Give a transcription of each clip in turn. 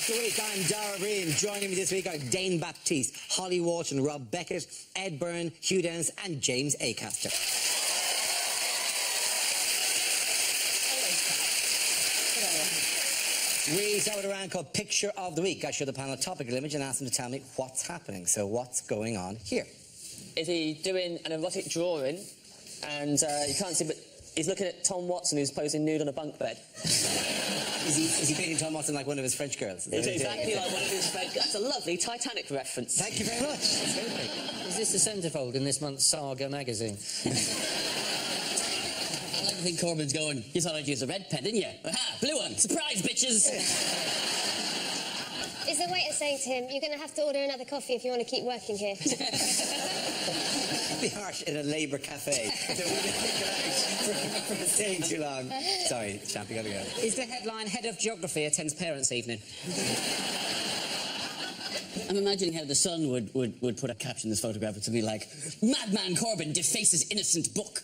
After Week, I'm Dara Breen. Joining me this week are Dane Baptiste, Holly Walton, Rob Beckett, Ed Byrne, Hugh Dennis and James Acaster. We start with a round called Picture of the Week. I show the panel a topical image and ask them to tell me what's happening. So what's going on here? Is he doing an erotic drawing? And you can't see, but he's looking at Tom Watson, who's posing nude on a bunk bed. Is he painting Tom Watson like one of his French girls? It's exactly like one of his French girls. That's a lovely Titanic reference. Thank you very much. Is this the centrefold in this month's Saga magazine? I like to think Corbyn's going, you thought I'd use a red pen, didn't you? Aha, blue one. Surprise, bitches. Is the waiter saying to him, you're going to have to order another coffee if you want to keep working here? Be harsh in a Labour cafe. for staying too long. Sorry, champ, you gotta go. Is the headline Head of Geography attends Parents' Evening? I'm imagining how the Sun would put a caption in this photograph. It would be like, Madman Corbyn defaces innocent book.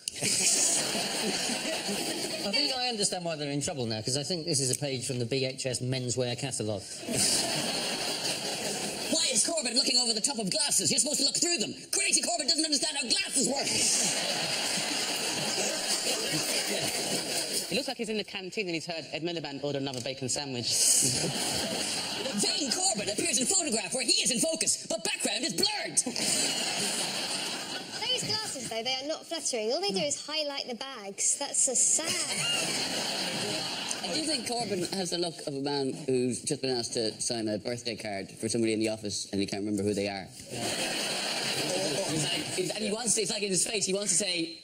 I think I understand why they're in trouble now, because I think this is a page from the BHS menswear catalogue. Why is Corbyn looking over the top of glasses? You're supposed to look through them. Crazy Corbyn doesn't understand how glasses work. It looks like he's in the canteen and he's heard Ed Miliband order another bacon sandwich. Vain Corbyn appears in photograph where he is in focus, but background is blurred. Those glasses, though, they are not flattering. All they do is highlight the bags. That's so sad. I do think Corbyn has the look of a man who's just been asked to sign a birthday card for somebody in the office and he can't remember who they are. And he wants to, it's like in his face, he wants to say,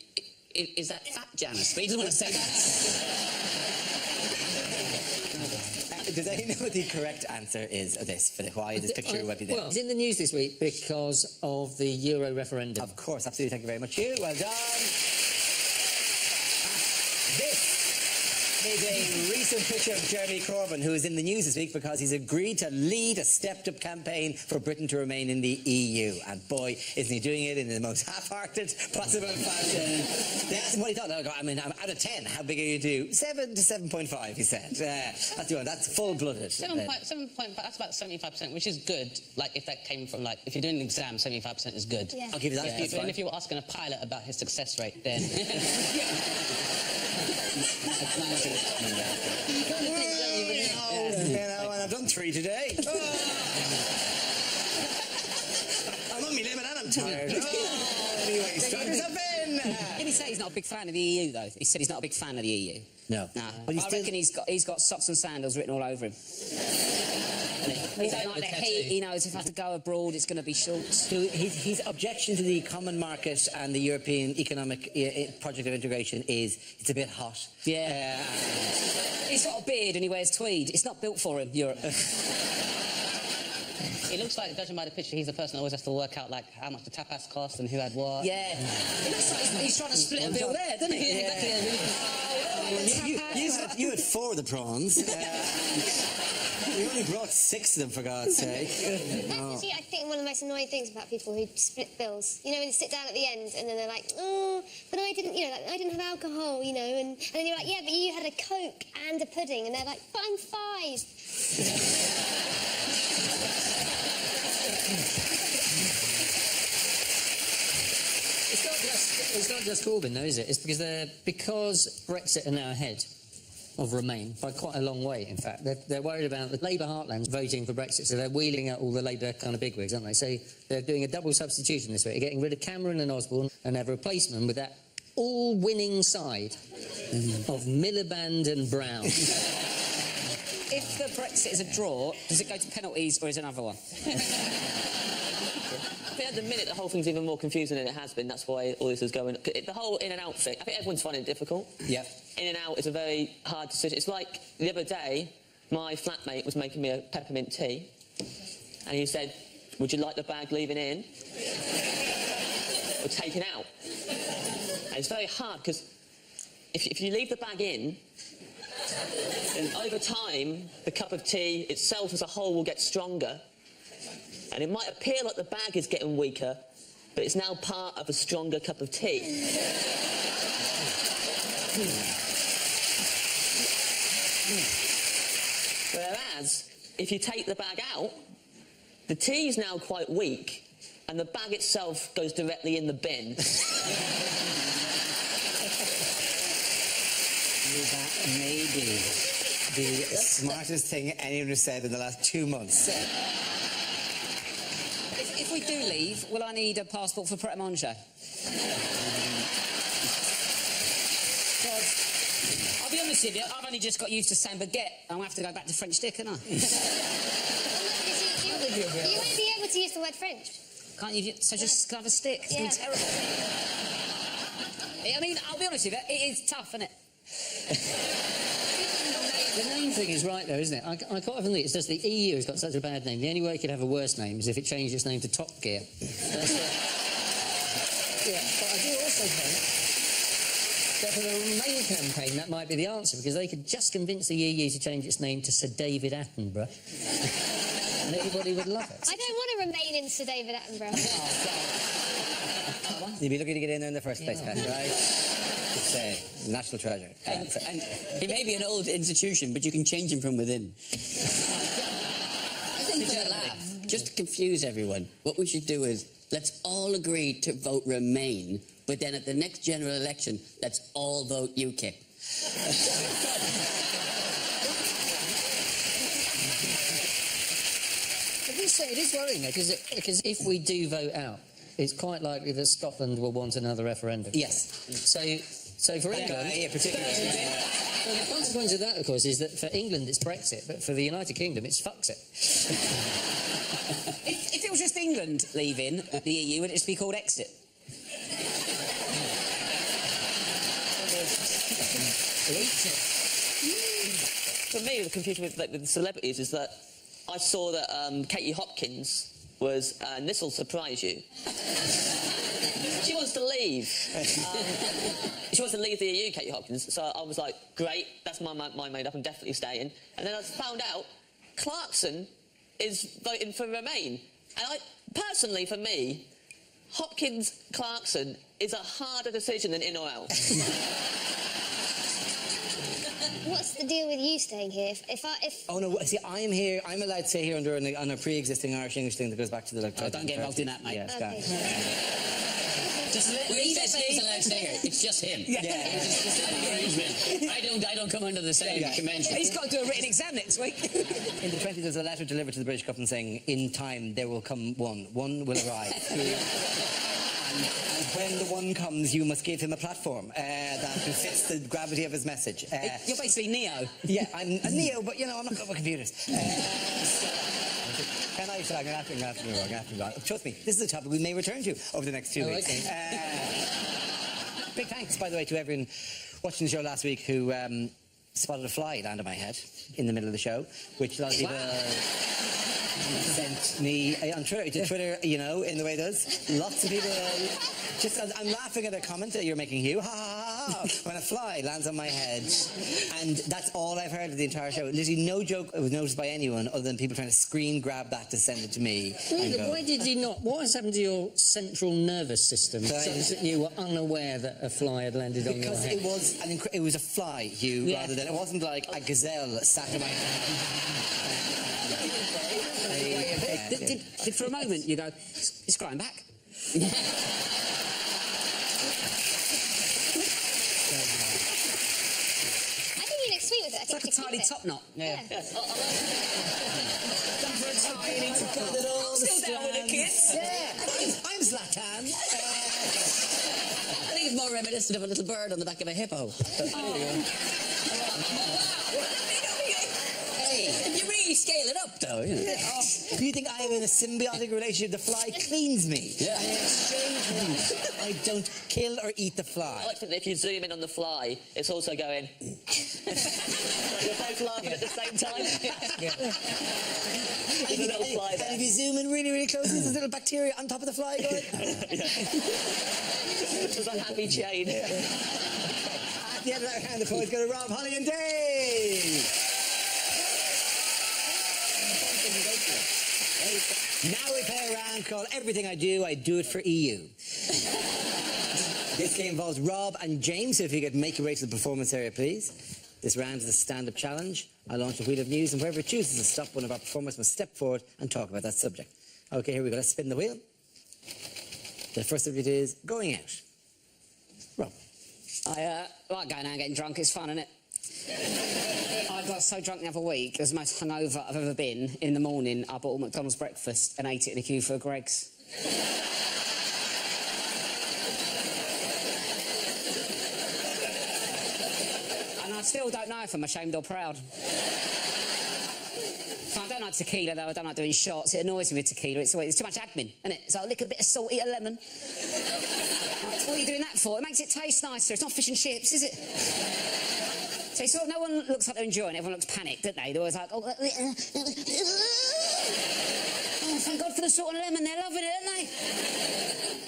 is that fat Janice? But he doesn't want to say that. Does anyone know what the correct answer is of this? For why this picture would be there? Well, it's in the news this week because of the Euro referendum. Of course, absolutely. Thank you very much, Hugh. Well done. This is a recent picture of Jeremy Corbyn, who is in the news this week because he's agreed to lead a stepped-up campaign for Britain to remain in the EU. And boy, isn't he doing it in the most half-hearted possible fashion. They asked him what he thought. I mean, out of 10, how big are you to do? 7 to 7.5, he said. That's the one. That's full-blooded. 7.5, that's about 75%, which is good. Like, if that came from, like, if you're doing an exam, 75% is good. Yeah. I'll give you that. Yeah, and if you were asking a pilot about his success rate, then... And I've done 3 today. I'm on my limit and I'm tired. Anyway, strap yourself in. Did he say he's not a big fan of the EU, though? He said he's not a big fan of the EU. No. No. But I reckon he's got socks and sandals written all over him. He don't like the heat. He knows if I have to go abroad, it's going to be shorts. So his objection to the common market and the European economic project of integration is it's a bit hot. Yeah. He's got a beard and he wears tweed. It's not built for him, Europe. It looks like, judging by the picture, he's the person that always has to work out, like, how much the tapas cost and who had what. Yeah. It looks like he's trying to split a bill there, doesn't he? Yeah. You had 4 of the prawns. We only brought 6 of them, for God's sake. That's actually, I think, one of the most annoying things about people who split bills. You know, when they sit down at the end and then they're like, oh, but I didn't, you know, like, I didn't have alcohol, you know, and then you're like, yeah, but you had a Coke and a pudding, and they're like, but I'm 5. It's not just Corbyn, though, is it? It's because Brexit are now ahead of Remain by quite a long way, in fact. They're worried about the Labour heartland voting for Brexit, so they're wheeling out all the Labour kind of bigwigs, aren't they? So they're doing a double substitution this week. They're getting rid of Cameron and Osborne and have replaced them with that all-winning side of Miliband and Brown. If the Brexit is a draw, does it go to penalties or is it another one? I think at the minute the whole thing's even more confusing than it has been. That's why all this is going... The whole in and out thing, I think everyone's finding it difficult. Yeah. In and out is a very hard decision. It's like the other day, my flatmate was making me a peppermint tea, and he said, would you like the bag leaving in or taken out? And it's very hard, because if you leave the bag in, then over time, the cup of tea itself as a whole will get stronger. And it might appear like the bag is getting weaker, but it's now part of a stronger cup of tea. Whereas, if you take the bag out, the tea is now quite weak, and the bag itself goes directly in the bin. That may be the smartest thing anyone has said in the last 2 months. If we do leave, will I need a passport for Pret a Manger? I'll be honest with you, I've only just got used to saying baguette. I'm going to have to go back to French stick, aren't I? You won't be able to use the word French. Can't you? So just have a stick. It's going to be terrible. I mean, I'll be honest with you, it is tough, isn't it? The name thing is right, though, isn't it? I quite often think it's just the EU has got such a bad name. The only way it could have a worse name is if it changed its name to Top Gear. That's yeah, but I do also think that for the Remain campaign, that might be the answer, because they could just convince the EU to change its name to Sir David Attenborough. And everybody would love it. I don't want to remain in Sir David Attenborough. You'd be lucky to get in there in the first place, Pat, right? It's a national treasure. And he may be an old institution, but you can change him from within. I think for a laugh, just to confuse everyone, what we should do is let's all agree to vote Remain, but then at the next general election, let's all vote UKIP. It is worrying, though, because if we do vote out, it's quite likely that Scotland will want another referendum. Yes. So for England... Yeah, particularly. Well, the consequence of that, of course, is that for England it's Brexit, but for the United Kingdom it's Fuxit. If it was just England leaving the EU, would it just be called Exit? For me, the confusion with the celebrities is that I saw that Katie Hopkins was, and this will surprise you, she wants to leave. She wants to leave the EU, Katie Hopkins, so I was like, great, that's my mind made up, I'm definitely staying. And then I found out Clarkson is voting for Remain. And personally, for me, Hopkins-Clarkson is a harder decision than in or out. What's the deal with you staying here? Oh no! See, I'm here. I'm allowed to stay here on a pre-existing Irish-English thing that goes back to the. Oh, don't get involved in that, mate. Yeah, it's Okay. Just leave it. He's allowed to stay here. It's just him. Yeah. I don't come under the same convention. He's got to do a written exam next week. In the 20s, there's a letter delivered to the British government saying, "In time, there will come one. One will arrive." And when the one comes, you must give him a platform that befits the gravity of his message. You're basically Neo. Yeah, I'm a Neo, but, you know, I'm not good with computers. Can I say, I'm going to have to move on. Trust me, this is a topic we may return to over the next few weeks. Okay. Big thanks, by the way, to everyone watching the show last week who spotted a fly land on my head in the middle of the show, which a lot of people... sent me on Twitter, you know, in the way it does. Lots of people I'm laughing at a comment that you're making, Hugh, ha ha ha, when a fly lands on my head. And that's all I've heard of the entire show. Literally no joke was noticed by anyone other than people trying to screen grab that to send it to me. Why did you not? What has happened to your central nervous system such that you were unaware that a fly had landed on your head? Because it was a fly, Hugh, rather than... It wasn't like a gazelle sat on my head. Did for a moment you go, it's growing back? I think you look sweet with it. It's like a tiny top knot. Yeah. Done for a tiny top knot. I'm still down with the kids. Yeah, I'm Zlatan. I think it's more reminiscent of a little bird on the back of a hippo. If you really scale it up, though, you know. Yeah. Do you think I am in a symbiotic relationship? The fly cleans me. Yeah. I exchange me. I don't kill or eat the fly. I like to think that if you zoom in on the fly, it's also going... You're both laughing at the same time. There's a little fly there. And if you zoom in really, really close, there's a little bacteria on top of the fly going... There's a happy chain. At the end of that round, the points go to Rob, Holly and Dave. Now we play a round called Everything I Do It for EU. This game involves Rob and James, so if you could make your way to the performance area, please. This round is a stand-up challenge. I launch a wheel of news, and whoever chooses to stop, one of our performers must step forward and talk about that subject. OK, here we go. Let's spin the wheel. The first subject is going out. Rob. I like going out and getting drunk. It's fun, isn't it? I got so drunk the other week. It was the most hungover I've ever been. In the morning, I bought a McDonald's breakfast and ate it in a queue for a Greggs. And I still don't know if I'm ashamed or proud. I don't like tequila, though. I don't like doing shots. It annoys me with tequila. It's too much admin, isn't it? So I lick a bit of salt, eat a lemon. What are you doing that for? It makes it taste nicer. It's not fish and chips, is it? So you sort of, no one looks like they're enjoying it. Everyone looks panicked, don't they? They're always like, oh, thank God for the salt and lemon. They're loving it, aren't they?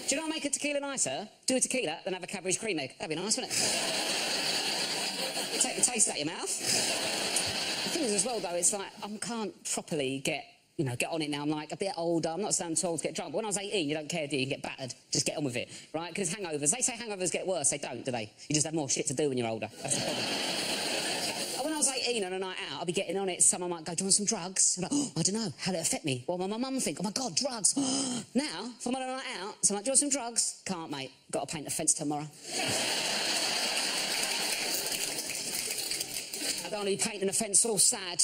Do you know what make a tequila nicer? Do a tequila, then have a Cadbury's cream egg. That'd be nice, wouldn't it? Take the taste out of your mouth. The thing is, as well, though, it's like I can't properly get on it now. I'm like a bit older. I'm not saying I'm too old to get drunk. But when I was 18, you don't care, do you? You get battered. Just get on with it, right? Because hangovers, they say hangovers get worse. They don't, do they? You just have more shit to do when you're older. That's the problem. When I was 18 on a night out, I'd be getting on it. Someone might go, do you want some drugs? I'm like, oh, I don't know. How'd it affect me? Well, my mum think, oh, my God, drugs. Now, if I'm on a night out, so I'm like, do you want some drugs? Can't, mate. Got to paint the fence tomorrow. I don't want to be painting the fence all sad.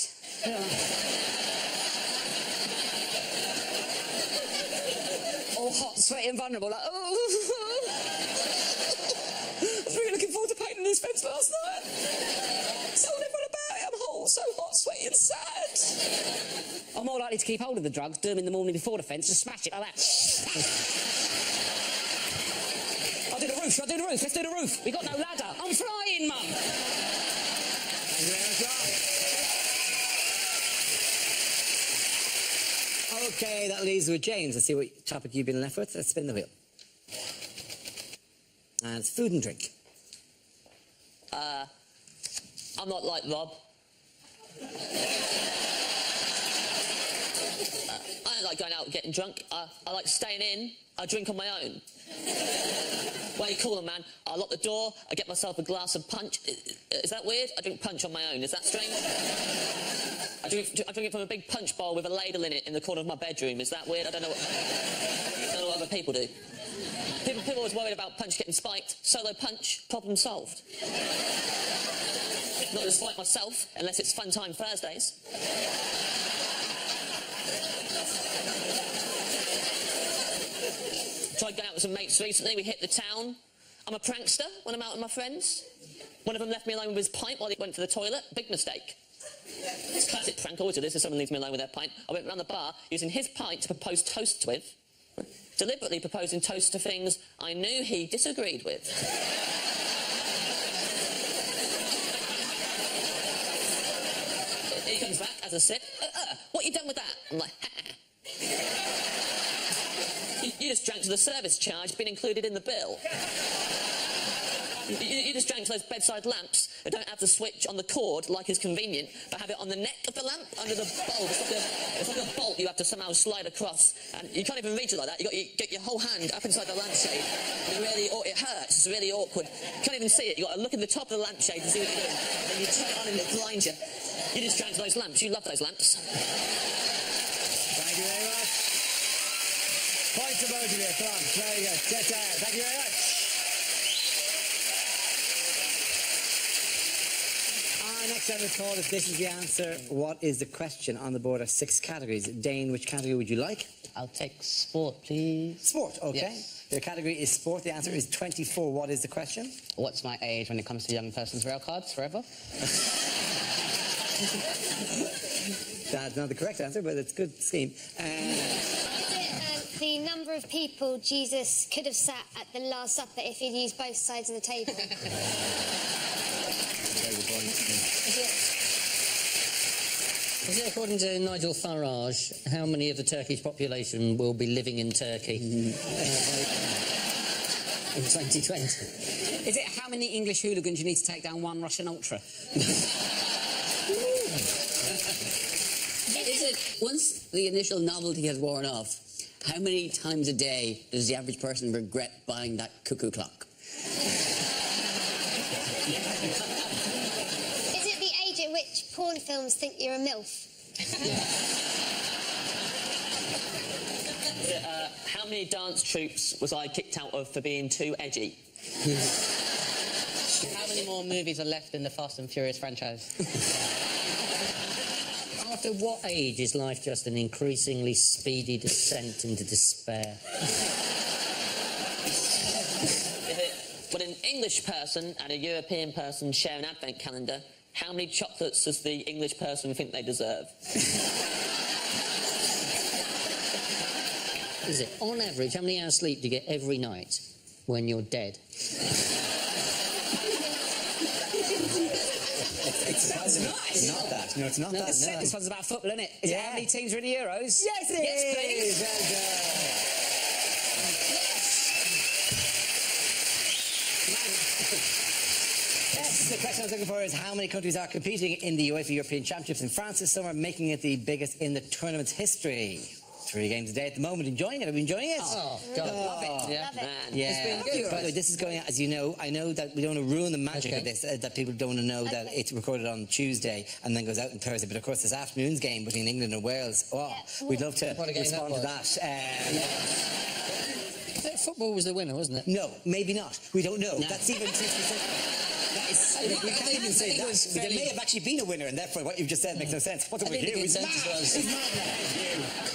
All hot, sweaty and vulnerable, like, oh. I was really looking forward to painting this fence last night. Told everyone about it. I'm so hot, sweaty and sad. I'm more likely to keep hold of the drugs, do them in the morning before the fence, just smash it like that. I'll do the roof, let's do the roof. We got no ladder. I'm flying, Mum. Thank you very much, Rob. OK, that leaves with James. Let's see what topic you've been left with. Let's spin the wheel. And it's food and drink. I'm not like Rob. I don't like going out and getting drunk. I like staying in. I drink on my own. What do you call them, man? I lock the door, I get myself a glass of punch. Is that weird? I drink punch on my own. Is that strange? I drink it from a big punch bowl with a ladle in it in the corner of my bedroom. Is that weird? I don't know what other people do. People are always worried about punch getting spiked. Solo punch, problem solved. Not going to spike myself, unless it's Fun Time Thursdays. Tried going out with some mates recently. We hit the town. I'm a prankster when I'm out with my friends. One of them left me alone with his pint while he went to the toilet. Big mistake. It's classic prank. Always do this if someone leaves me alone with their pint. I went round the bar using his pint to propose toasts with. Deliberately proposing toasts to things I knew he disagreed with. He comes back as a sip. What you done with that? I'm like, You just drank to the service charge, been included in the bill. You just drank to those bedside lamps that don't have the switch on the cord like is convenient, but have it on the neck of the lamp under the bulb. It's like a bolt you have to somehow slide across, and you can't even reach it like that. You get your whole hand up inside the lampshade. It hurts. It's really awkward. You can't even see it. You got to look at the top of the lampshade to see what you're doing. Then you turn it on and it blinds you. You just drank to those lamps. You love those lamps. Thank you very much. Points to both of you. Come on. Very good. Get down. Thank you very much. Our next ever call, if this is the answer, what is the question on the board? Are 6 categories. Dane, which category would you like? I'll take sport, please. Sport, OK. Yes. Your category is sport. The answer is 24. What is the question? What's my age when it comes to young person's rail cards forever? That's not the correct answer, but it's a good scheme. The number of people Jesus could have sat at the Last Supper if he'd used both sides of the table. Very good point. Is it, according to Nigel Farage, how many of the Turkish population will be living in Turkey in 2020? Is it how many English hooligans you need to take down one Russian ultra? Is it, once the initial novelty has worn off, how many times a day does the average person regret buying that cuckoo clock? Is it which porn films think you're a MILF? How many dance troupes was I kicked out of for being too edgy? How many more movies are left in the Fast and Furious franchise? After what age is life just an increasingly speedy descent into despair? When an English person and a European person share an advent calendar, how many chocolates does the English person think they deserve? Is it, on average, how many hours sleep do you get every night when you're dead? It's not that. No, it's not that. No. This one's about football, isn't it? Is it how many teams are in the Euros? Yes, it Yes, is. please. Well done. Yes, the question I was looking for is how many countries are competing in the UEFA European Championships in France this summer, making it the biggest in the tournament's history. 3 games a day at the moment. Enjoying it? Have you been enjoying it? Oh, God. Love it. Yeah, Love it. man. Yeah. It's been good. By the way, this is going out, as you know, I know that we don't want to ruin the magic Okay. of this, that people don't want to know that it's recorded on Tuesday and then goes out on Thursday. But of course, this afternoon's game between England and Wales, we'd love to What a game respond to that that. Football was the winner, wasn't it? No, maybe not. We don't know. That's even... we can't even say that. There may have actually been a winner, and therefore what you've just said makes no sense. What's up with you? He's mad. He's mad.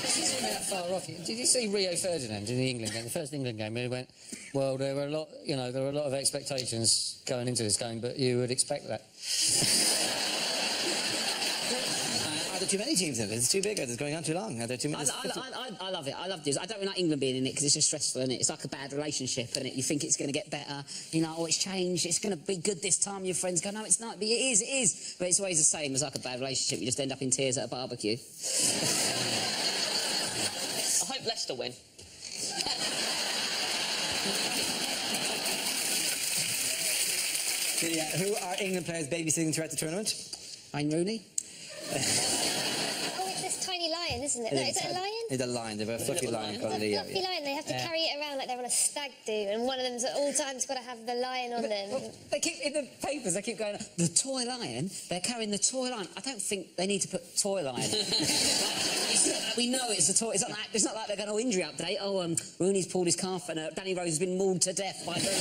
It's not that far off. Did you see Rio Ferdinand in the England game, the first England game? Where he went, well, there were a lot of expectations going into this game, but you would expect that. Are there too many teams in it? It's too big, or it's going on too long? Are there too many? I love it. I love this. I don't like England being in it because it's just stressful, isn't it? It's like a bad relationship, and you think it's going to get better. You know, it's changed. It's going to be good this time. Your friends go, no, it's not. But it is. It is. But it's always the same as like a bad relationship. You just end up in tears at a barbecue. I hope Leicester win. Who are England players babysitting throughout the tournament? Wayne Rooney. Oh, it's this tiny lion, isn't it? No, is it a lion? It's a lion. They've got a fluffy lion called It's a Leo. fluffy lion. They have to carry it around like they're on a stag do, and one of them's at all times got to have the lion on them. They keep in the papers. They keep going. The toy lion. They're carrying the toy lion. I don't think they need to put toy lion. We know it's a toy. It's not like they're going to injury update. Oh, Rooney's pulled his calf, and Danny Rose has been mauled to death by the lion.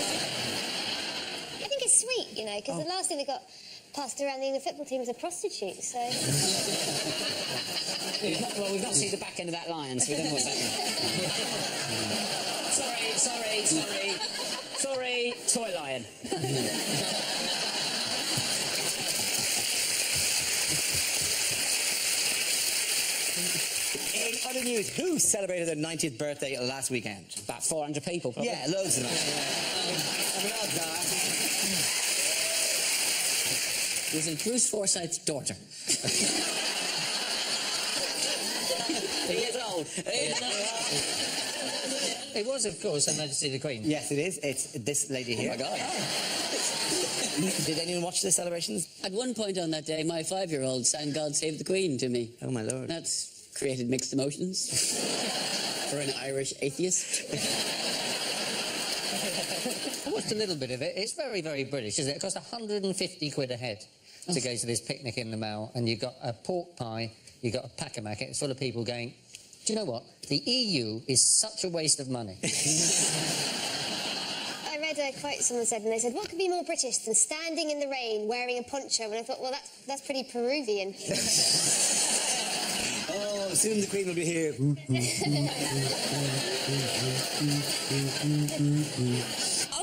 I think it's sweet, you know, because the last thing they got passed around the England football team was a prostitute, so... Well, we've not seen the back end of that lion, so we don't know what's happening. Sorry, toy lion. In other news, who celebrated their 90th birthday last weekend? About 400 people, probably. Yeah, loads of them. I mean, odds are... It was Bruce Forsyth's daughter. He is old. It was, of course, Her Majesty the Queen. Yes, it is. It's this lady here. Oh, my God. Did anyone watch the celebrations? At one point on that day, my 5-year-old sang God Save the Queen to me. Oh, my Lord. That's created mixed emotions for an Irish atheist. I watched a little bit of it. It's very, very British, isn't it? It cost 150 quid a head to go to this picnic in the Mall, and you've got a pork pie, you've got a pack-a-mack. It's full of people going, do you know what? The EU is such a waste of money. I read a quote someone said, and they said, what could be more British than standing in the rain wearing a poncho? And I thought, well, that's pretty Peruvian. Oh, soon the Queen will be here. I'm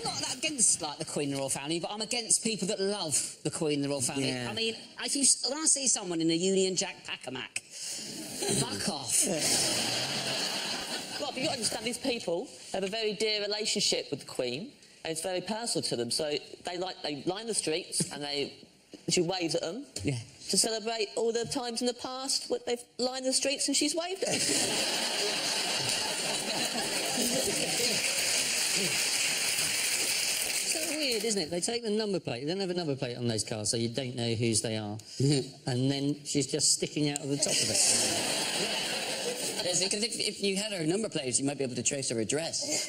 not that against like the Queen and the Royal Family, but I'm against people that love the Queen and the Royal Family. Yeah. I mean, when I see someone in a Union Jack pack-a-mack, fuck off. Well, but you've got to understand, these people have a very dear relationship with the Queen, and it's very personal to them. So they line the streets and she waves at them. Yeah. To celebrate all the times in the past when they've lined the streets and she's waved at them. So weird, isn't it? They take the number plate. They don't have a number plate on those cars, so you don't know whose they are. And then she's just sticking out of the top of it. Because if you had her number plates, you might be able to trace her address.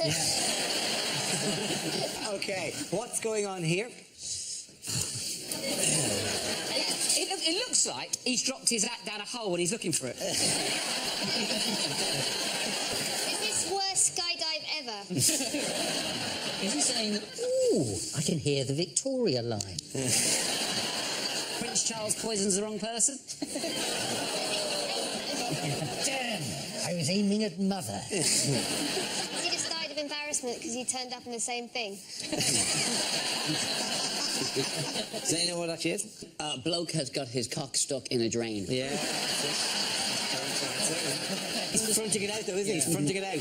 Okay, what's going on here? It it looks like he's dropped his hat down a hole and he's looking for it. Is this worst skydive ever? Is he saying, ooh, I can hear the Victoria line? Prince Charles poisons the wrong person. Damn, I was aiming at Mother. He just died of embarrassment because you turned up in the same thing. Does anyone know what that is? A bloke has got his cock stuck in a drain. Yeah. He's fronting it out, though, isn't he? He's fronting it out.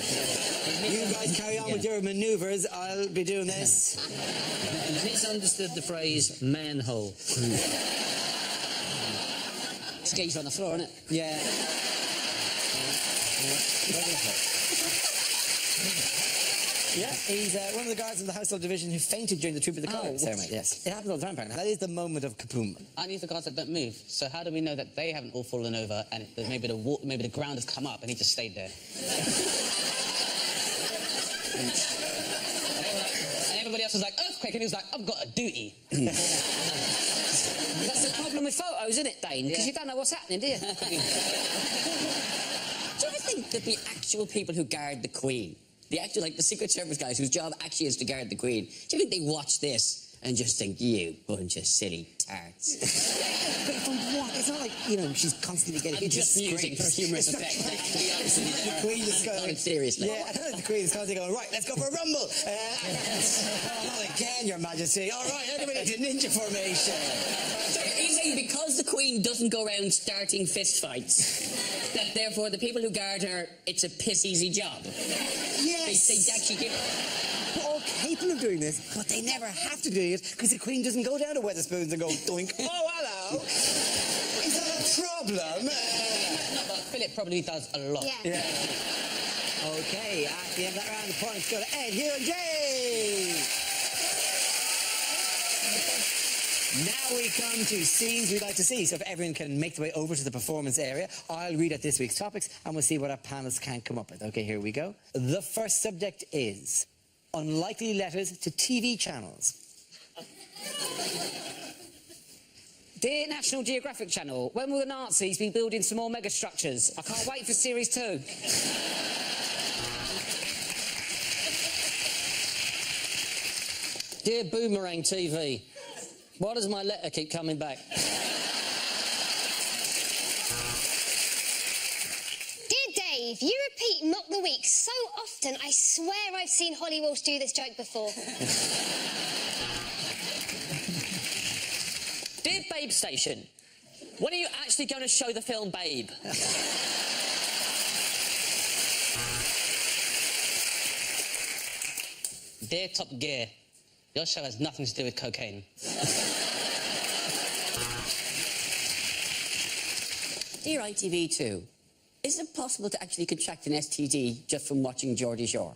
You guys carry on with your manoeuvres. I'll be doing this. He's misunderstood the phrase manhole. Skis on the floor, isn't it? Yeah. Yeah, he's one of the guards in the household division who fainted during the Troop of the Colour ceremony. Yes, it happens all the time, apparently. That is the moment of kaboom. And these are guys that don't move. So how do we know that they haven't all fallen over and maybe the ground has come up and he just stayed there? And everybody else was like, earthquake, and he was like, I've got a duty. That's the problem with photos, isn't it, Dane? Because you don't know what's happening, do you? Do you ever think that the actual people who guard the Queen, the actual, like, the Secret Service guys whose job actually is to guard the Queen, do you think they watch this and just think, you bunch of silly tarts? But from what? It's not like, you know, she's constantly getting I'm just using for humorous effect. To be honest with you. The Queen is going... Not seriously. Yeah, the Queen is constantly going, right, let's go for a rumble. Oh, not again, Your Majesty. All right, everybody to ninja formation. So you're saying because the Queen doesn't go around starting fist fights, that therefore the people who guard her, it's a piss-easy job? Yes. They actually give... We're all capable of doing this, but they never have to do it because the Queen doesn't go down to Wetherspoons and go, doink, oh, hello. Is that a problem? But Philip probably does a lot. Yeah. Okay, at the end of that round, the points go to Ed, Hugh and Jay. Now we come to scenes we'd like to see. So if everyone can make their way over to the performance area, I'll read out this week's topics and we'll see what our panelists can come up with. Okay, here we go. The first subject is unlikely letters to TV channels. Dear National Geographic Channel, when will the Nazis be building some more megastructures? I can't wait for Series 2. Dear Boomerang TV, why does my letter keep coming back? Dear Dave, you repeat Mock the Week so often, I swear I've seen Holly Walsh do this joke before. Dear Babe Station, when are you actually going to show the film Babe? Dear Top Gear, your show has nothing to do with cocaine. Dear ITV2, is it possible to actually contract an STD just from watching Geordie Shore?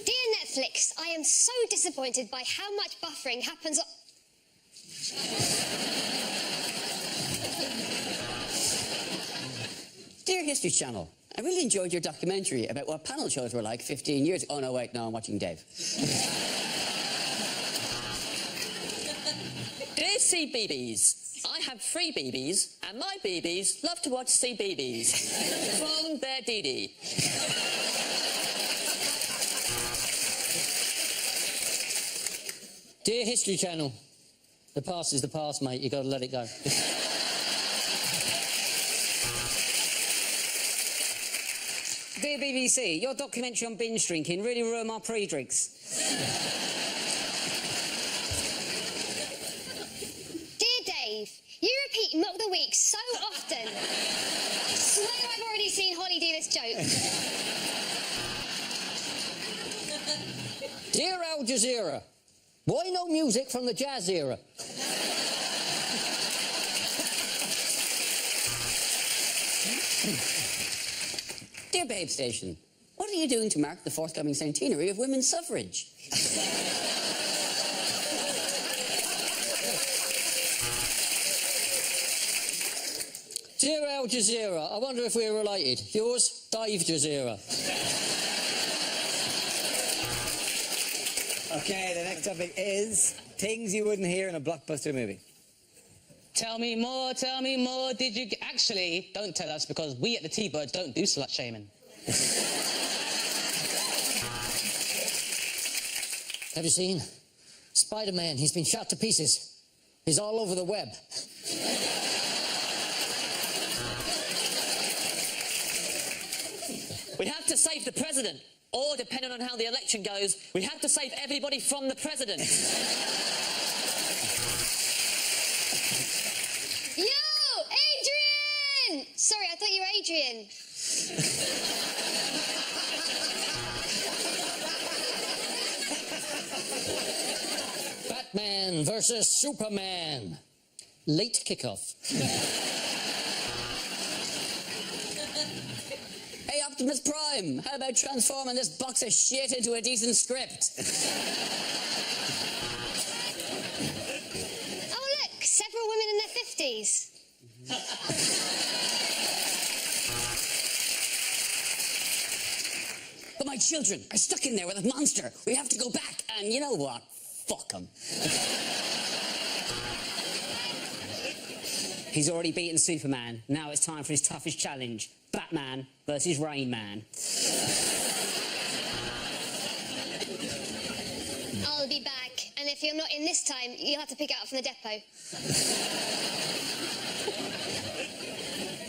Dear Netflix, I am so disappointed by how much buffering happens. Dear History Channel, I really enjoyed your documentary about what panel shows were like 15 years ago. Oh, no, wait, no, I'm watching Dave. Dear CBeebies, I have 3 BBs, and my BBs love to watch CBeebies. From their Dee. Dear History Channel, the past is the past, mate. You've got to let it go. Dear BBC, your documentary on binge drinking really ruined my pre-drinks. Dear Dave, you repeat Mock the Week so often. I swear I've already seen Holly do this joke. Dear Al Jazeera, why no music from the jazz era? Dear Babe Station, what are you doing to mark the forthcoming centenary of women's suffrage? Dear Al Jazeera, I wonder if we're related. Yours, Dave Jazeera. Okay, the next topic is Things you wouldn't hear in a blockbuster movie. Tell me more, did you... Actually, don't tell us, because we at the T-Birds don't do slut shaming. Have you seen? Spider-Man, he's been shot to pieces. He's all over the web. We have to save the president. Or, depending on how the election goes, we have to save everybody from the president. Yo, Adrian! Sorry, I thought you were Adrian. Batman versus Superman. Late kickoff. Hey, Optimus Prime, how about transforming this box of shit into a decent script? Oh, look, several women in their 50s. But my children are stuck in there with a monster. We have to go back, and you know what? Fuck them. He's already beaten Superman. Now it's time for his toughest challenge. Batman versus Rain Man. I'll be back, and if you're not in this time, you'll have to pick it up from the depot.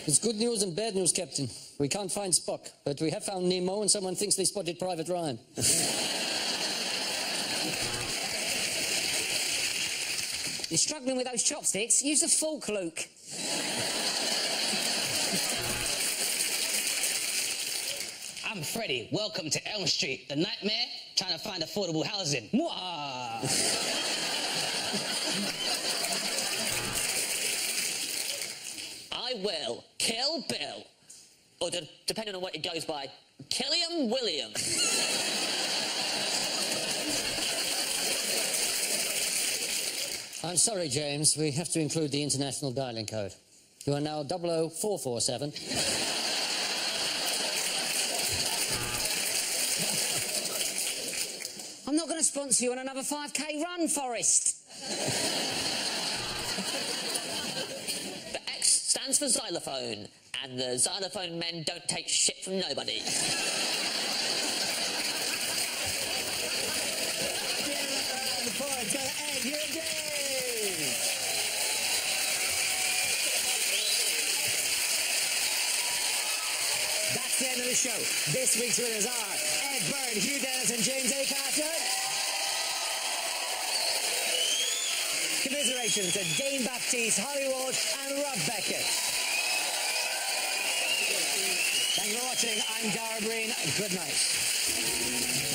It's good news and bad news, Captain. We can't find Spock, but we have found Nemo, and someone thinks they spotted Private Ryan. You're struggling with those chopsticks? Use a fork, Luke. I'm Freddie. Welcome to Elm Street. The nightmare? Trying to find affordable housing. Mwah! I will kill Bill. Or, depending on what it goes by, Killiam William. I'm sorry, James. We have to include the international dialing code. You are now 00447. I'm not going to sponsor you on another 5K run, Forrest. The X stands for xylophone, and the xylophone men don't take shit from nobody. Before it's going to end your day. That's the end of the show. This week's winners are Ed Byrne, Hugh Dennis and James A. Carter. Commiserations to Dane Baptiste, Holly Walsh and Rob Beckett. Thank you for watching. I'm Dara Breen. Good night.